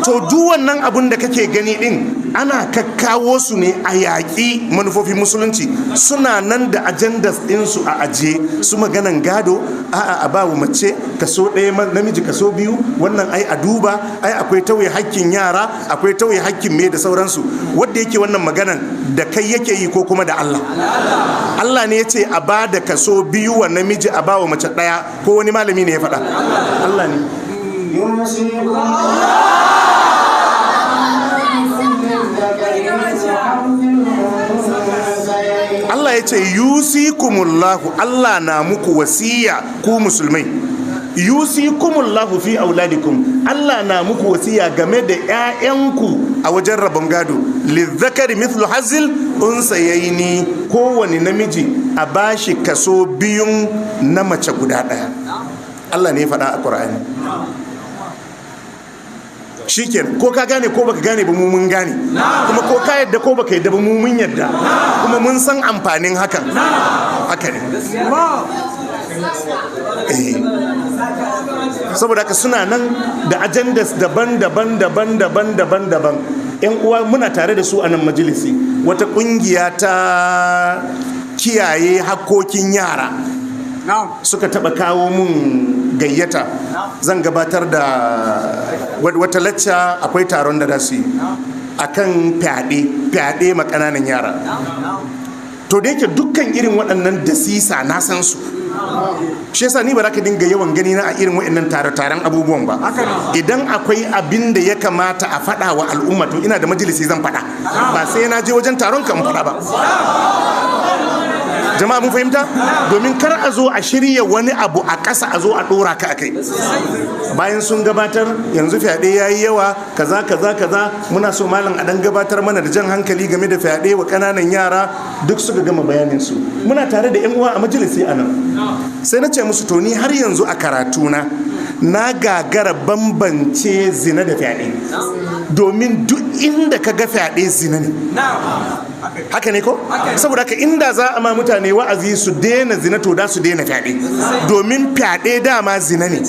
To duk wannan abun da kake gani din ana kakkawo su ne a yaƙi manufofin musulunci. Suna nan da ajandas ɗinsu a aje, su maganan gado, a bawa mace kaso 1, namiji kaso 2, wannan ai a duba, ai akwai tauye hakkin yara, akwai tauye hakkin me da sauransu. Wanda yake wannan maganan da kai yake yi ko kuma da Allah? Allah ne ya ce a ba da kaso 2 wa namiji, a bawa mace 1, ko wani malami ne ya faɗa? Allah ne. Allah ya ce yusikumullahu, Allah na muku wasiya ku musulmai. Yusikumullahu fi auladikum, Allah na muku wasiya game da 'ya'yanku a wajen rabon gado. Lizzakari mithlu hazil unsayaini, kowane namiji a bashi kaso 2 na mace guda 1. Allah ne ya faɗa a Qur'ani. Shikenan, ko ka gane ko baka gane ba, mu mun gane, kuma ko ka yadda ko baka yadda ba, mu mun yadda, kuma mun san amfanin hakan. Haka ne. Saboda haka suna nan da ajandas daban-daban. Yan uwa muna tare da su a nan majalisi, wata kungiya ta kiyaye hakkokin yara suka taba kawo mun gayyata, zan gabatar da wata lacca, akwai taron da za su yi akan fyaɗe ma ƙananan yara. To da yake dukkan irin waɗannan dasisa na san su, shi yasa ni ba za ka dinga yawan gani na a irin waɗannan taron abubuwan ba. Idan akwai abin da ya kamata a faɗa wa al'umma, to ina da majalisi zan faɗa, ba sai na je wajen taron kan faɗa ba. Jama'a mun fahimta? Domin kar a zo a shirya wani abu a ƙasa a zo a ɗora ka akai. Bayan sun gabatar, yanzu fyaɗe ya yi yawa, kaza muna so malam a ɗan gabatar mana da jan hankali game da fyaɗe wa ƙananan yara. Duk suka gama bayanin su, muna tare da 'yan uwa a majalisi a nan. Sai na ce musu, to ni har yanzu a karatuna na gagara bambance zina da fyaɗe, domin duk inda ka ga fyaɗe zina ne. Haka ne ko? Saboda haka inda za a ma mutane wa'azi su daina zina, to da su daina fyaɗe, domin fyaɗe dama zina ne.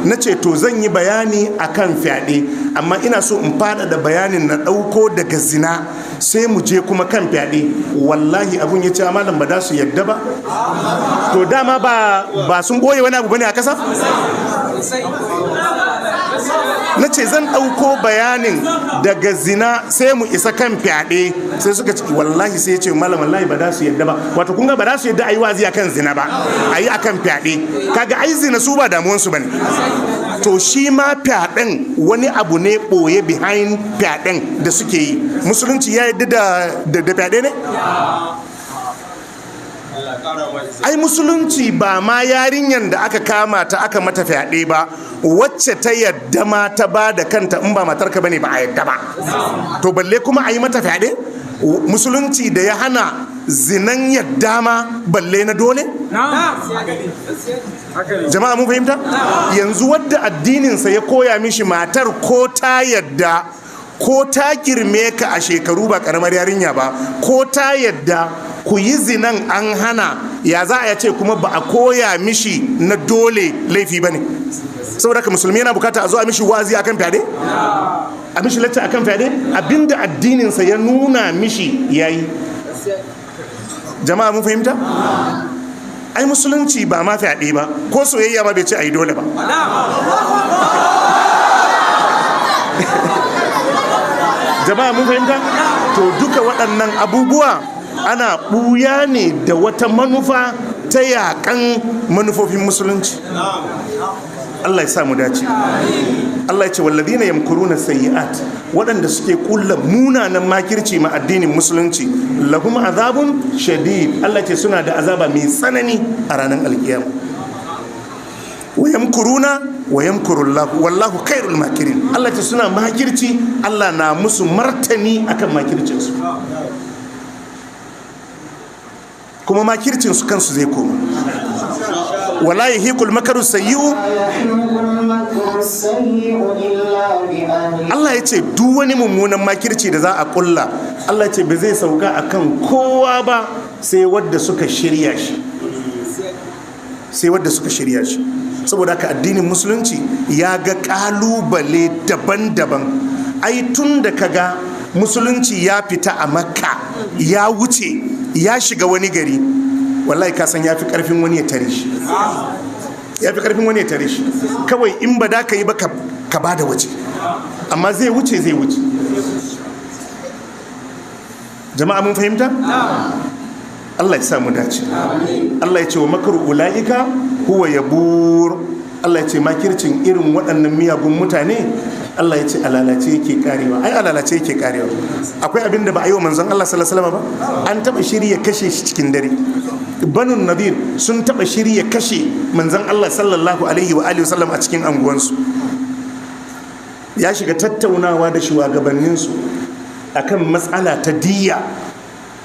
Na ce to zan yi bayani akan fyaɗe, amma ina so in fada da bayanin na ɗauko daga zina sai mu je kuma kan fyaɗe. Wallahi abun ya ce malam ba da su yadda ba. To dama ba sun ɓoye wani abu bane a ƙasa? Na ce zan ɗauko bayanin daga zina sai mu isa kan fyaɗe, sai suka ce wallahi, sai ya ce malam wallahi ba da su yadda ba. Wato kun ga ba da su yadda a yi wazi akan zina ba, a yi akan fyaɗe. Kaga ai zina su ba damuwansu bane. To shi ma fyaɗen wani abu ne ɓoye behind fyaɗen da suke yi. Musulunci ya yadda da fyaɗe ne? ai musulunci ba ma yarinyan da aka kama ta aka mata fyaɗe ba, wacce ta yadda ma ta ba da kanta in ba matarka bane ba a yadda ba, to balle kuma a yi mata fyaɗe. Musulunci da ya hana zinan yadda ma balle na dole. Jama'a mun fahimta. Yanzu wadda addininsa ya koya mishi matar ko ta yadda ko ta girme ka a shekaru ba karamar yarinya ba, ko ta yadda ku yi zinan an hana, ya za a ce kuma ba a koya mishi na dole laifi ba ne? Saboda ka musulmi yana bukata a zo a mishi wazi akan fyaɗe, a mishi lacca akan fyaɗe, abinda addininsa ya nuna mishi yayi. Jama'a mun fahimta. Ai musulunci ba ma fyaɗe ba, ko soyayya ma bai ce a yi dole ba. Jama'a mun fahimta. To duka waɗannan abubuwa ana ɓuya ne da wata manufa ta yaƙan manufofin musulunci. Allah ya samu dace. Allah ya ce walladina yamkuruna sayyi'at, waɗanda suke kulla munanan makirci ma addinin musulunci, lahum azabun shadid. Allah ce suna da azaba mai tsanani a ranar alkiyama. Wa yamkuruna wa yamkurullahu wallahu khairul makirin. Allah ce suna makirci, Allah na musu martani akan makircinsu, kuma makircinsu kansu zai koma. wala yahiqul makaru sayyi'u. Allah ya ce duk wani mummunan makirci da za a kulla, Allah ya ce ba zai sauka akan kowa ba sai wadda suka shirya shi, sai wadda suka shirya shi. Saboda haka addinin musulunci ya ga kalubale daban-daban. Ai tun da kaga musulunci ya fita a Makka ya wuce ya shiga wani gari, wallahi ka san yafi karfin wani ya tare shi, yafi karfin wani ya tare shi. Kawai in ba da ka yi ba ka bada waje, amma zai wuce zai wuce. Jama'a mun fahimta. Allah ya sa mu dace. Allah ya ce wa makaru ulaika huwa yabur. Allah ya ce makircin irin waɗannan miyagun mutane, Allah ya ce alalace yake karewa. Ai alalace yake karewa. Akwai abin da ba a yi wa manzon Allah sallallahu alaihi wasallam ba. An taba shirya kashe shi cikin dare. Banu Nadir sun taba shirya kashe manzon Allah sallallahu alaihi wa alihi wasallam a cikin anguwansu. Ya shiga tattaunawa da shugabanninsu akan matsala ta diyya.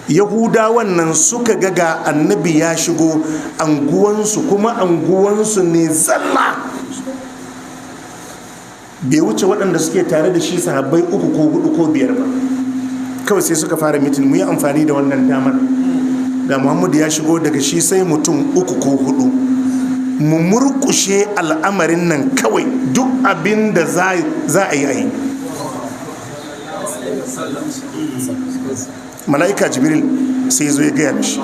Yahudawan nan suka ga annabi ya shigo anguwansu, kuma anguwansu ne zalla, bai wuce waɗanda suke tare da shi sahabbai 3 ko 4 ko 5 ba. Kawai sai suka fara mitin, mu yi amfani da wannan damar, ga Muhammadu ya shigo daga shi sai mutum 3 ko 4, mu murkushe al'amarin nan kawai, duk abin da za a yi. Mala'ika Jibril sai zo ya gaya mishi,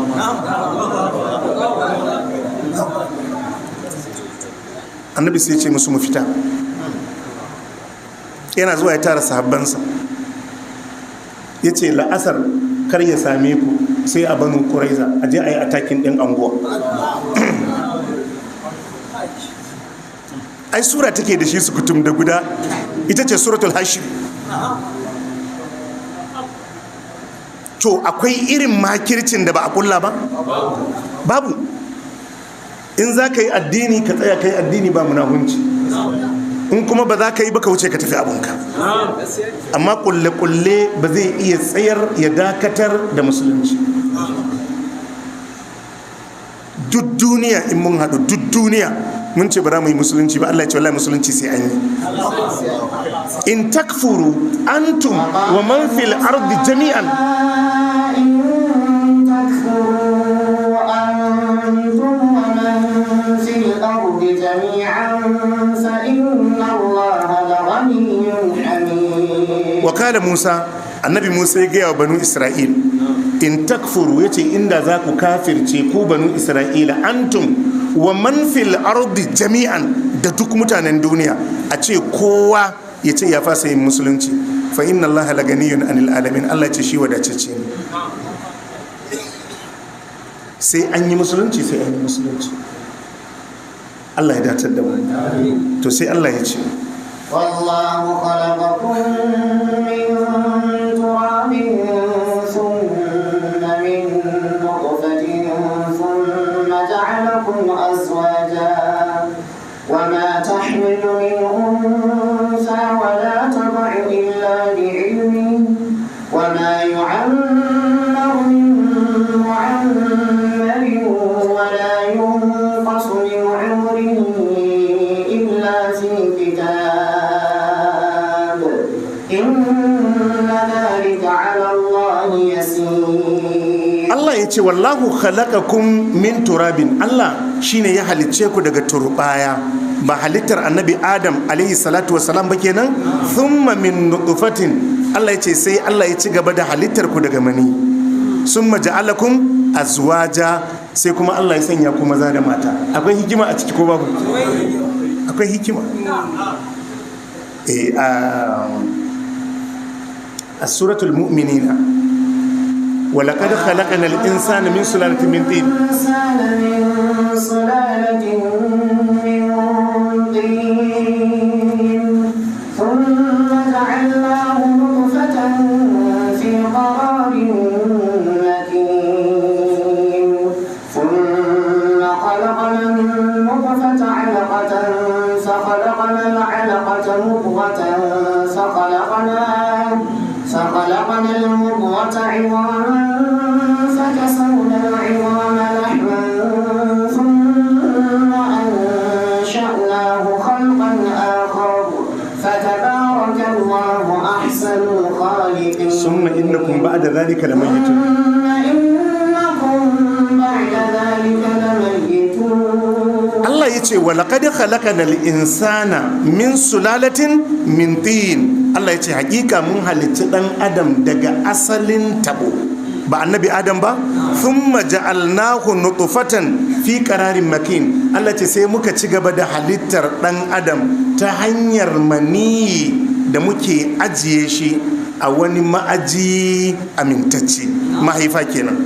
annabi sai ce musu mu fita. Yana zuwa ya tara sahabbansa, ya ce la'asar kar ya same ku sai a Banu Quraiza, a je a yi atakin ɗin anguwa. Ai sura take da shi su kutum da guda, ita ce suratul Hashir. To akwai irin makircin da ba a kulla ba? Babu. In za ka yi addini ka tsaya ka yi addini ba munahunci, in kuma ba za ka yi ba ka wuce ka tafi abunka. Amma kulle-kulle ba zai iya tsayar ya dakatar da musulunci. Duk duniya in mun haɗu, duk duniya mun ce ba za mu yi musulunci ba, Allah ya ce wallahi musulunci sai an yi. In takfuru antum wa man fil ardi jami'an, wakala Musa, annabi Musa ya gaya wa banu Isra'il, in takfuru, yace inda za ku kafirce ku banu Isra'ila, antum wa man fil ardi jami'an, da duk mutanen duniya, a ce kowa ya ce ya fasa yin musulunci, fa inna Allah la ganiyun anil alamin. Allah ce shi wadatacce ne. Sai an yi musulunci, sai an yi musulunci. Allah ya datar da mu. To sai Allah ya ce, والله خلقكم من تراب ثم من نطفة ce wallahu khalaqakum min turabin, Allah shine ya halicce ku daga turbaya, ba halittar annabi Adam alaihi salatu wassalam ba kenan. Thumma min nutfatin, Allah ya ce sai Allah ya ci gaba da halittar ku daga mani. Summa ja'alakum azwaja, sai kuma Allah ya sanya ku maza da mata. Akwai hikima a ciki ko babu? Akwai hikima. A suratul mu'minina, ولقد خلقنا الإنسان من سلالة من طين ثم جعلناه نطفة في قرار مكين ثم خلقنا النطفة علقة فخلقنا العلقة مضغة فخلقنا المضغة عظاما فكسونا العظام لحما ثم أنشأناه خلقا آخر فتبارك الله أحسن الخالقين. ثم إنكم بعد ذلك لميتون. Allah ya ce wa laqad khalaqana al-insana min sulalatin min tin. Allah ya ce hakika mun halicci dan adam daga asalin tabo, ba annabi Adam ba. Thumma ja'alnahu nutfatan fi qararin makin. Allah ya ce sai muka ci gaba da halittar dan adam ta hanyar mani da muke ajiye shi a wani ma'aji amintacce, mahaifa kenan.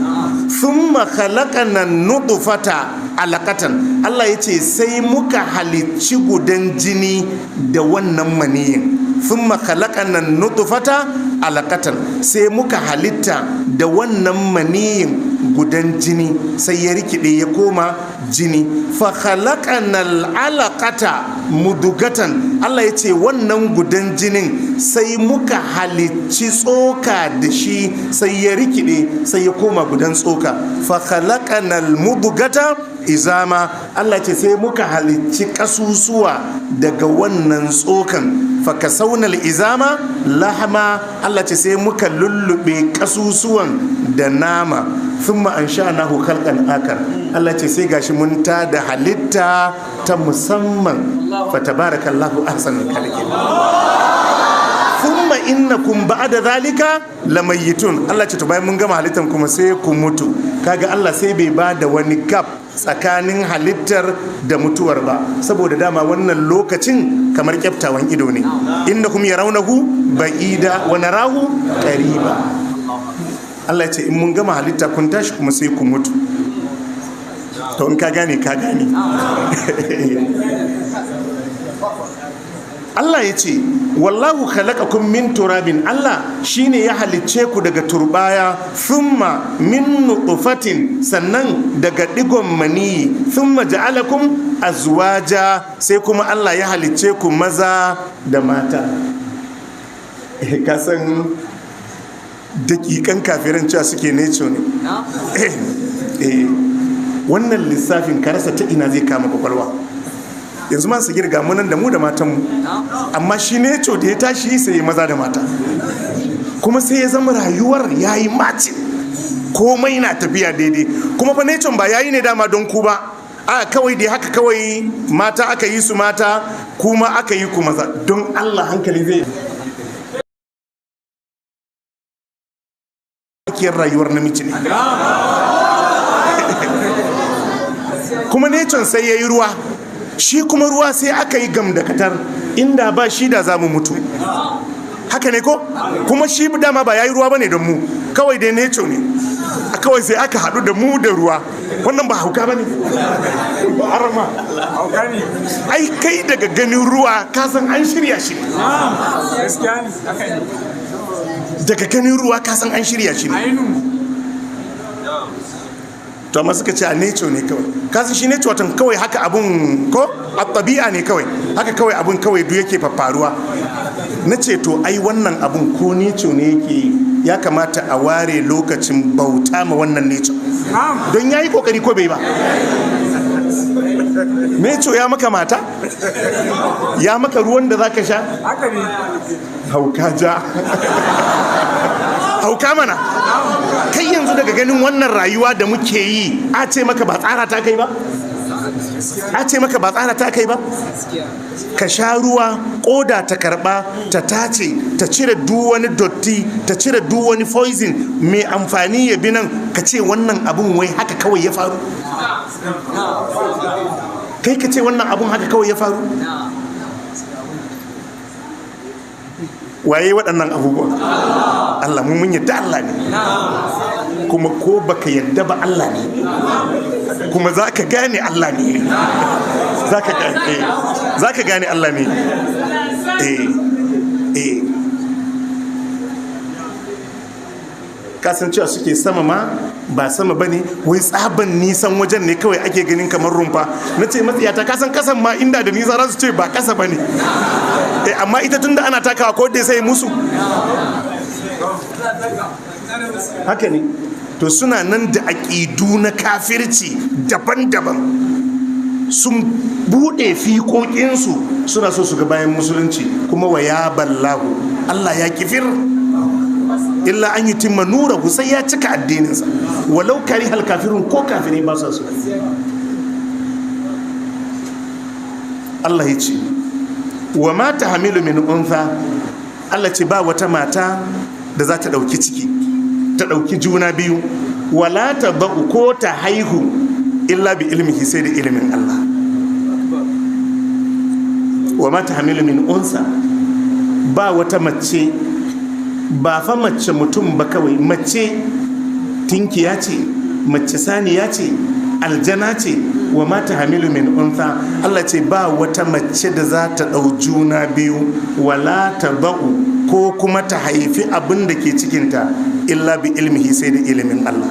Thumma khalaqana nutfata alaqatan. Allah yace sai muka halicci gudan jini da wannan maniyin. Thumma khalaqana nutfata alaqatan, sai muka halitta da wannan maniyin gudan jini sai ya rikide ya koma jini. Fa khalaqana alaqata mudugatan. Allah yace wannan gudan jinin sai muka halicci tsoka da shi sai ya rikide sai ya koma gudan tsoka. Fa khalaqana almudugata izama. Allah ce sai muka halicci kasusuwa daga wannan tsokan. Fakasaunal izama lahama. Allah ce sai muka lullube kasusuwan da nama. Thumma ansha'nahu khalqan akar. Allah ce sai gashi mun ta da halitta ta musamman. Fatabarakallahu ahsanul khaliqin. Thumma innakum ba'da zalika lamayitun. Allah ce to bayan mun gama halittan kuma sai ku mutu. Kaga Allah sai bai ba da wani gap tsakanin halittar da mutuwar ba, saboda dama wannan lokacin kamar kyaftawan ido ne. Innakum yarawnahu ba'ida wa narahu qariba. Allah ya ce in mun gama halitta kun tashi kuma sai ku mutu. To in ka gane ka gane. Allah ya ce wallahu khalaqakum min turabin. Allah shine ya halicce ku daga turbaya. Thumma min nutfatin, sannan daga digon mani. Thumma ja'alakum azwaja, sai kuma Allah ya halicce ku maza da mata. Ka san dakikan kafiran cewa suke neco ne. Wannan lissafin ka rasa ta ina zai kama kwakwalwa. Yanzu man su girga munan da mu da matanmu, amma shi ne da ya tashi sai maza da mata, kuma sai ya zama rayuwar ya yi mace, komai na tafiya daidai. Kuma fa necon ba yayi ne dama don ku ba, a kawai dai haka kawai mata aka yi su mata, kuma aka yi ku maza. Don Allah hankali zai rayuwar namiji ne. Kuma necon sai ya yi ruwa, shi kuma ruwa sai aka yi gamdakatar, inda ba shi da za mu mutu. Haka ne ko? Kuma shi dama ba ya yi ruwa ba ne don mu, kawai dai neco ne. Kawai sai aka haɗu da mu da ruwa. Wannan ba hauka ba ne? Ba arama. Ai kai daga ganin ruwa ka san an shirya shi. Daga ganin ruwa ka san an shirya shi ne. To amma suka ce a neco ne kawai. Kasan shi neco watan kawai haka abun ko a ɗabi'a ne kawai, haka kawai abun kawai duk yake faruwa. Na ce to ai wannan abun ko neco ne yake, ya kamata a ware lokacin bauta ma wannan neco, don ya yi kokari ko bai ba. Neco ya maka mata, ya maka ruwan da za ka sha, hauka ja. hauka mana. Kai yanzu daga ganin wannan rayuwa da muke yi a ce maka ba tsara ta kai ba? A ce maka ba tsara ta kai ba? Ka sha ruwa, koda ta karba, ta tace, ta cire duk wani dotti, ta cire duk wani poison mai amfani ya bi nan, ka ce wannan abun wai haka kawai ya faru? Kai ka ce wannan abun haka kawai ya faru? Waye waɗannan abubuwa? Allah, mun yadda Allah ne, kuma ko baka yadda ba Allah ne, kuma za ka gane Allah ne, za ka gane Allah ne. Kasancewa suke sama ma ba sama bane, wai tsaban nisan wajen ne kawai ake ganin kamar rumfa. Na ce matsiyata, kasan kasan ma inda da nisa za su ce ba kasa bane, amma ita tunda ana takawa ko da sai musu haka ne. To suna nan da aƙidu na kafirci daban-daban, sun buɗe fiƙoƙinsu suna so su ga bayan musulunci, kuma wa ya ballahu, Allah ya kifir illa an yi timma nurahu, sai ya cika addininsa walau kari hal kafirun, ko kafirai ba sa so. Allah ya ce wa ma tahmilu min untha, Allah ce ba wata mata da za ta ɗauki ciki, ta ɗauki juna biyu, wala ta ba'u ko ta haihu illa bi ilmihi, sai da ilimin Allah. Wa ma tahmilu min unsa, ba wata mace, ba fa mace mutum ba kawai, mace tinkiya ce, mace saniya ce, aljana ce. Wa ma tahmilu min untha, Allah ce ba wata mace da za ta ɗau juna biyu, wala ta ba'u ko kuma ta haifi abin da ke cikinta illa bi ilmihi, sai da ilimin Allah.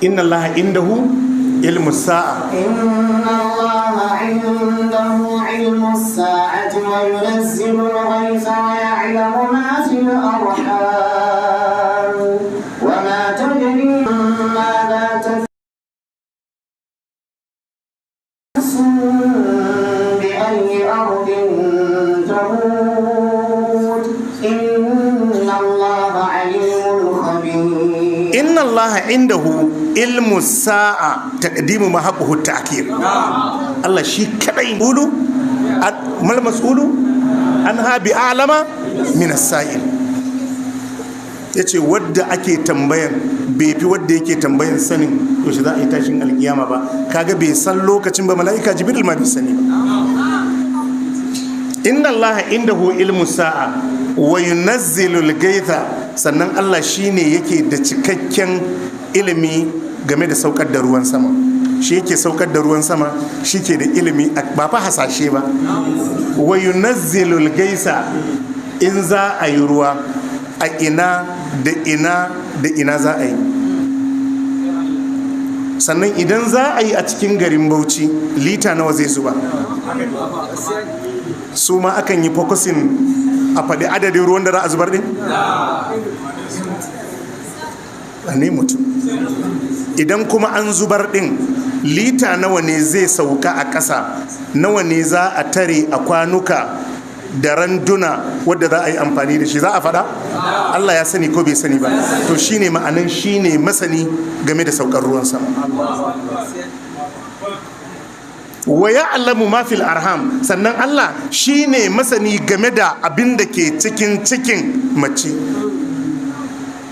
Inna Allah indahu ilmu sa'a, inna Allah indahu ilmu sa'ati wa yunazzilu al-ghaytha wa ya'lamu ma fil arham wa ma tadri madha tafsun bi ayyi ardin tamut, inna Allah alimun khabir. inna Allah indahu ilmu sa'a, taqdimu ma haqqu ta'khir. Allah shi kadai ulu mal mas'ulu an ha bi a'lama min as-sa'il. Yace wadda ake tambayan bai fi wadda yake tambayan sanin yaushe za a yi tashin alkiyama ba. Kaga bai san lokacin ba, mala'ika jibril ma bai sani ba. Inna Allah indahu ilmu sa'a wa yunazzilu al-ghaytha, sannan Allah shine yake da cikakken ilimi game da saukar da ruwan sama. Shi yake saukar da ruwan sama, shi ke da ilimi, ba fa hasashe ba. Wa yunazzilu al-ghaytha, in za a yi ruwa a ina da ina da ina za a yi. Sannan idan za a yi a cikin garin Bauchi, lita nawa zai zuba? Su ma akan yi focusing a faɗi adadin ruwan da za a zubar ɗin? ne mutum. Idan kuma an zubar ɗin, lita nawa ne zai sauka a ƙasa, nawa ne za a tare a kwanuka da randuna wadda za a yi amfani da shi, za a faɗa? Allah ya sani ko bai sani ba? To shine ma'anan shine masani game da saukar ruwan sama. Wa ya'lamu ma fil arham, sannan Allah shine masani game da abin da ke cikin mace.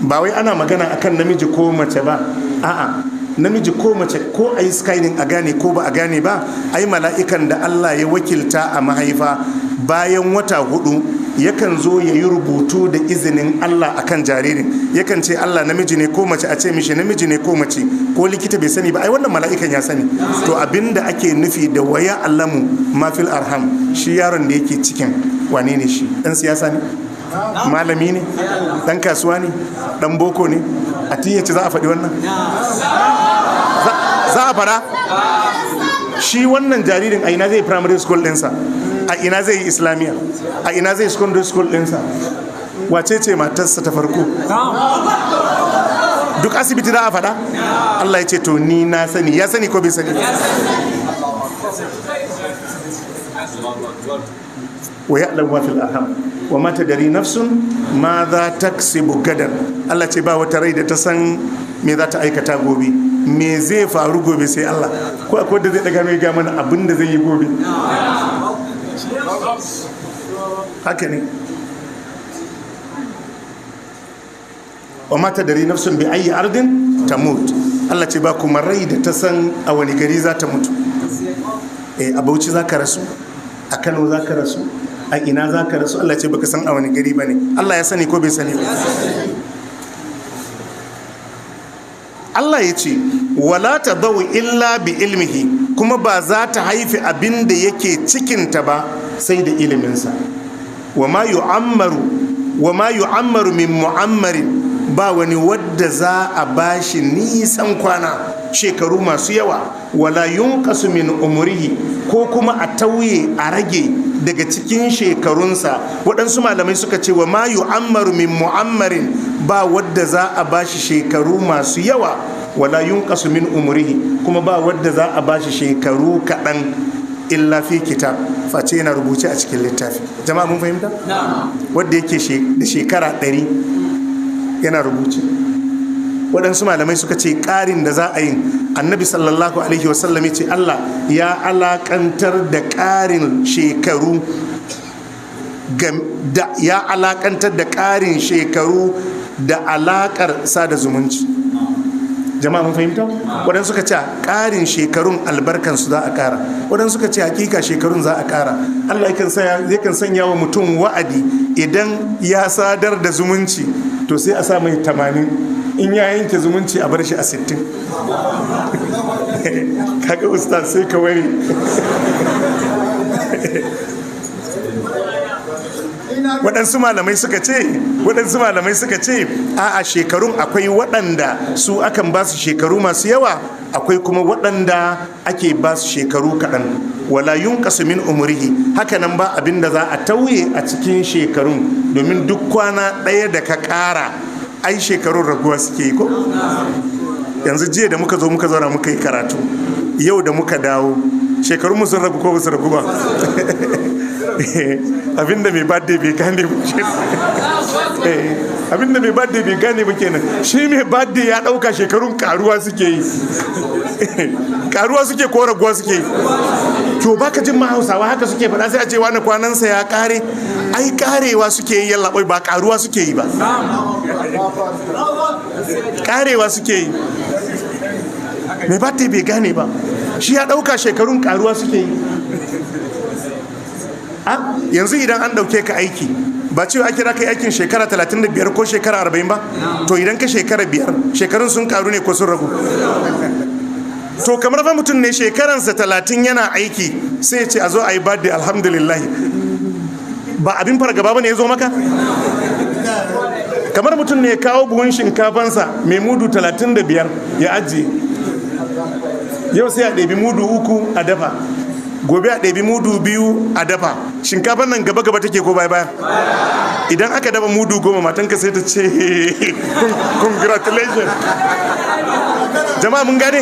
Ba wai ana magana akan namiji ko mace ba, a'a, namiji ko mace, ko a yi skying a gane ko ba a gane ba, ai mala'ikan da Allah ya wakilta a mahaifa bayan wata 4 yakan zo ya yi rubutu da izinin Allah akan jaririn. Yakan ce Allah namiji ne ko mace, a ce mishi namiji ne ko mace, ko likita bai sani ba, ai wannan mala'ikan ya sani. To abinda ake nufi da waya allamu mafil arham, shi yaron da yake cikin wane ne shi? Dan siyasa ne? Malami ne? Dan kasuwa ne? Dan boko ne? A tiyace za a faɗi wannan? Za a fara? Shi wannan jaririn a ina zai primary school ɗinsa, a ina zai yi islamiyya, a ina zai secondary school ɗinsa, wace ce matarsa ta farko, duk asibiti za a faɗa? Allah ya ce to ni na sani. Ya sani ko bai sani? wa ya'lamu ma fil arham wa ma tadri nafsun ma za taksibu gadan. Allah ce ba wata rai da ta san me za ta aikata gobe, me zai faru gobe sai Allah. Ko akwai da zai daga mai ga mana abin da zai yi gobe? Haka ne. wa ma tadri nafsun bi ayi ardin tamut. Allah ce ba kuma rai da ta san a wani gari za ta mutu. A Bauchi za ka rasu, a Kano za ka rasu, a ina za ka rasu. Allah ce baka san a wani gari ba ne. Allah ya sani ko bai sani ba? Allah ya ce wala tadau illa bi ilmihi, kuma ba za ta haifi abin da yake cikinta ba sai da iliminsa. wa ma yu'ammaru min mu'ammarin, ba wani wadda za a bashi nisan kwana, shekaru masu yawa. wala yunqasu min umrihi, ko kuma a tauye a rage daga cikin shekarunsa. Waɗansu malamai suka ce wa ma yu'ammaru min mu'ammarin, ba wadda za a bashi shekaru masu yawa. wala yunqasu min umrihi, kuma ba wadda za a bashi shekaru kaɗan illa fi kitab, face yana rubuce a cikin littafi. Jama'a mun fahimta? Wadda yake da shekara 100 yana rubuce. Waɗansu malamai suka ce ƙarin da za a yi, annabi sallallahu alaihi wasallam ya ce Allah ya alakantar da ƙarin shekaru ya alakantar da ƙarin shekaru da alaƙar sada zumunci. Jama'a mun fahimta? Waɗansu suka ce ƙarin shekarun albarkansu za a ƙara, waɗansu suka ce hakika shekarun za a ƙara. Allah yakan sanya wa mutum wa'adi idan ya sadar da zumunci, to sai a sa mai 80, in ya yanke zumunci a bar shi a 60. Kaga ustaz sai ka ware. Waɗansu malamai suka ce a'a, shekarun akwai waɗanda su akan ba su shekaru masu yawa, akwai kuma waɗanda ake ba su shekaru kaɗan. wala yunqasu min umrihi, hakanan ba abin da za a tauye a cikin shekarun, domin duk kwana ɗaya da ka ƙara ai shekarun raguwa suke yi ko. Yanzu jiya da muka zauna muka yi karatu, yau da muka dawo shekarun mu sun ragu ko ba su ragu ba? Abinda mai birthday bai gane ba abinda mai birthday bai gane ba kenan. Shi mai birthday ya dauka shekarun karuwa suke yi. Karuwa suke ko raguwa suke yi? To baka jin ma Hausawa haka suke faɗa, sai a ce wani kwanansa ya kare. Ai karewa suke yi, yalla ba karuwa suke yi ba, karewa suke yi. Mai birthday bai gane ba, shi ya dauka shekarun karuwa suke yi. Yanzu idan an dauke ka aiki, ba cewa ake raka aikin shekara 35 ko shekara 40 ba? To idan ka shekara 5, shekarun sun karu ne ko sun ragu? To kamar fa mutum ne shekaransa 30 yana aiki, sai ya ce a zo a yi birthday alhamdulillah. Ba abin fargaba ba ne ya zo maka? Kamar mutum ne ya kawo buhun shinkafansa mai mudu 35 ya ajiye, yau sai a ɗabi mudu 3 a dafa, gobe a ɗabi mudu 2 a dafa. Shinkafan nan gaba take ko baya? Idan aka dafa mudu 10, matanka sai ta ce congratulations. Jama'a mun gane?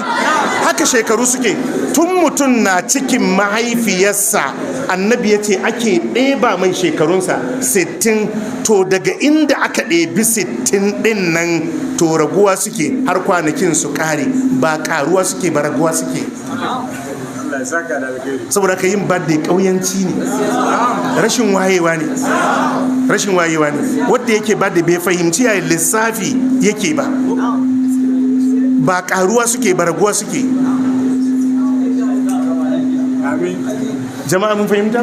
Haka shekaru suke. Tun mutum na cikin mahaifiyarsa, annabi ya ce ake ɗeba mai shekarunsa 60. To daga inda aka ɗebi 60 ɗin nan, to raguwa suke har kwanakin su ƙare, ba ƙaruwa suke ba, raguwa suke. Saboda ka yin birthday ƙauyanci ne, rashin wayewa ne. Wanda yake birthday bai fahimci yayin lissafi yake ba ƙaruwa suke ba, raguwa suke. Jama'a mun fahimta?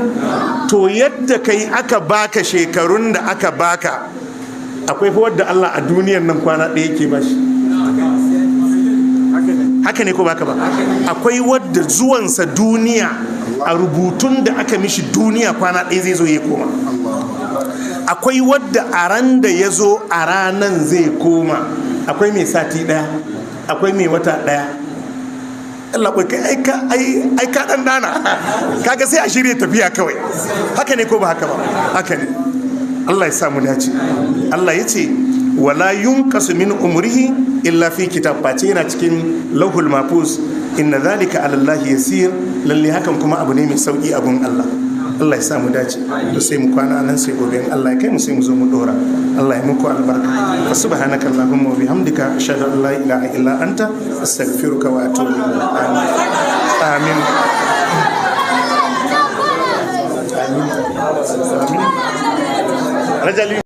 To yadda kai aka baka shekarun da aka baka, akwai fa wadda Allah a duniyar nan kwana ɗaya yake ba shi. Haka ne ko baka ba? Akwai wadda zuwansa duniya a rubutun da aka mishi duniya kwana ɗaya zai zo ya koma. Akwai wadda a ran da ya zo a ranan zai koma. Akwai mai sati ɗaya, akwai mai wata ɗaya. Allah kai ai ka dan dana, kaga sai a shirye tafiya kawai. Haka ne ko ba haka ba? Haka ne. Allah ya samu dace. Allah ya ce wala yunqasu min umrihi illa fi kitab, face yana cikin lauhul mahfuz. Inna zalika ala Allah yasir, lalle hakan kuma abu ne mai sauki abun Allah. Allah ya sa mu dace to sai mu kwana nan sai gobe in Allah ya kai mu sai mu zo mu dora Allah ya muku albarka fa subhanaka allahumma wa bihamdika ashhadu an la ilaha illa anta astaghfiruka wa atubu ilaik amin amin